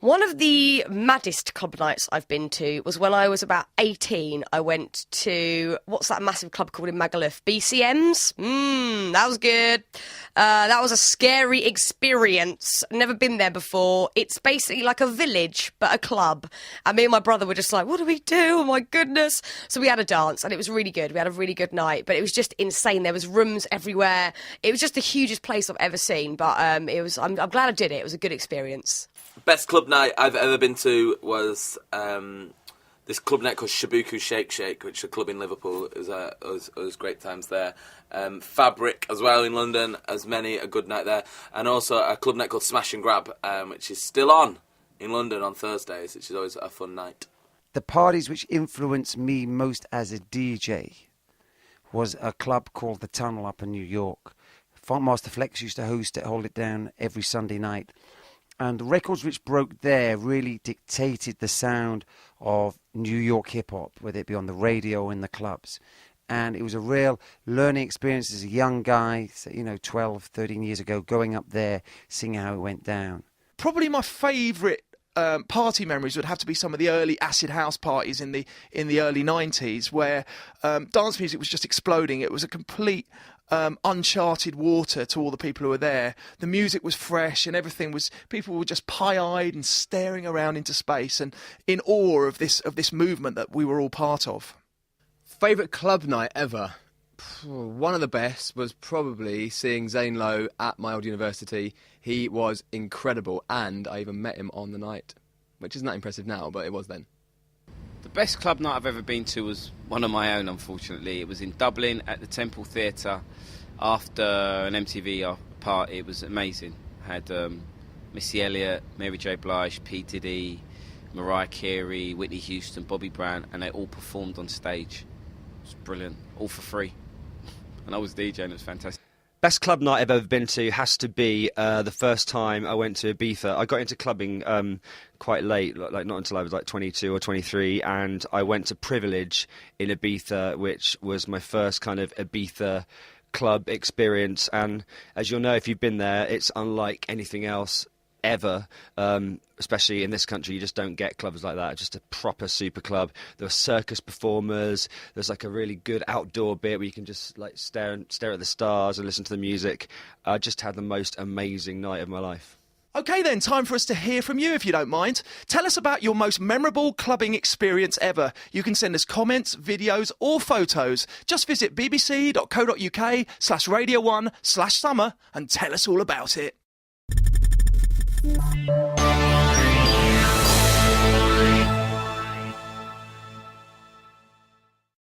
One of the maddest club nights I've been to was when I was about 18. I went to, what's that massive club called in Magaluf? BCM's? That was good. That was a scary experience. Never been there before. It's basically like a village, but a club. And me and my brother were just like, what do we do? Oh my goodness. So we had a dance and it was really good. We had a really good night, but it was just insane. There was rooms everywhere. It was just the hugest place I've ever seen, but I'm glad I did it. It was a good experience. Best club night I've ever been to was this club night called Shabuku Shake Shake, which is a club in Liverpool. It was great times there. Fabric as well in London, as many a good night there. And also a club night called Smash and Grab, which is still on in London on Thursdays, which is always a fun night. The parties which influenced me most as a DJ was a club called The Tunnel up in New York. Funkmaster Flex used to hold it down every Sunday night. And the records which broke there really dictated the sound of New York hip-hop, whether it be on the radio or in the clubs. And it was a real learning experience as a young guy, 12, 13 years ago, going up there, seeing how it went down. Probably my favourite party memories would have to be some of the early acid house parties in the early 90s, where dance music was just exploding. It was a complete uncharted water to all the people who were there. The music was fresh and people were just pie-eyed and staring around into space and in awe of this movement that we were all part of. Favourite club night ever? One of the best was probably seeing Zane Lowe at my old university. He was incredible, and I even met him on the night, which isn't that impressive now, but it was then. The best club night I've ever been to was one of my own, unfortunately. It was in Dublin at the Temple Theatre after an MTV party. It was amazing. Had Missy Elliott, Mary J. Blige, P. Diddy, Mariah Carey, Whitney Houston, Bobby Brown, and they all performed on stage. It was brilliant, all for free. And I was DJing, it was fantastic. Best club night I've ever been to has to be the first time I went to Ibiza. I got into clubbing quite late, like not until I was like 22 or 23, and I went to Privilege in Ibiza, which was my first kind of Ibiza club experience. And as you'll know if you've been there, it's unlike anything else ever, especially in this country. You just don't get clubs like that. Just a proper super club. There were circus performers. There's like a really good outdoor bit where you can just like stare at the stars and listen to the music. I just had the most amazing night of my life. OK then, time for us to hear from you if you don't mind. Tell us about your most memorable clubbing experience ever. You can send us comments, videos or photos. Just visit bbc.co.uk/Radio1/summer and tell us all about it.